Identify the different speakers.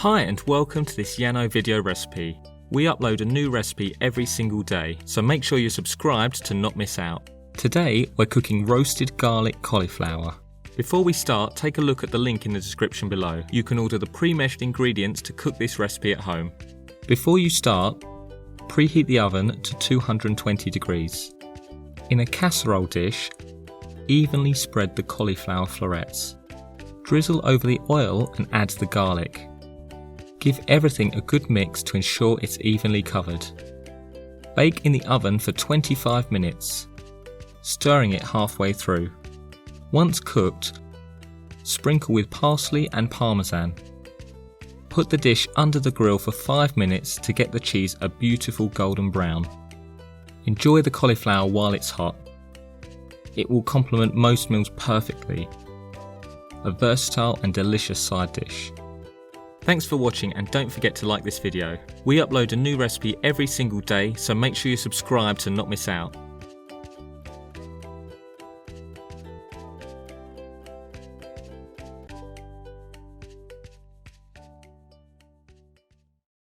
Speaker 1: Hi and welcome to this Yano video recipe. We upload a new recipe every single day, so make sure you're subscribed to not miss out. Today we're cooking roasted garlic cauliflower. Before we start, take a look at the link in the description below. You can order the pre-measured ingredients to cook this recipe at home. Before you start, preheat the oven to 220 degrees. In a casserole dish, evenly spread the cauliflower florets. Drizzle over the oil and add the garlic. Give everything a good mix to ensure it's evenly covered. Bake in the oven for 25 minutes, stirring it halfway through. Once cooked, sprinkle with parsley and parmesan. Put the dish under the grill for 5 minutes to get the cheese a beautiful golden brown. Enjoy the cauliflower while it's hot. It will complement most meals perfectly. A versatile and delicious side dish. Thanks for watching and don't forget to like this video. We upload a new recipe every single day, so make sure you subscribe to not miss out.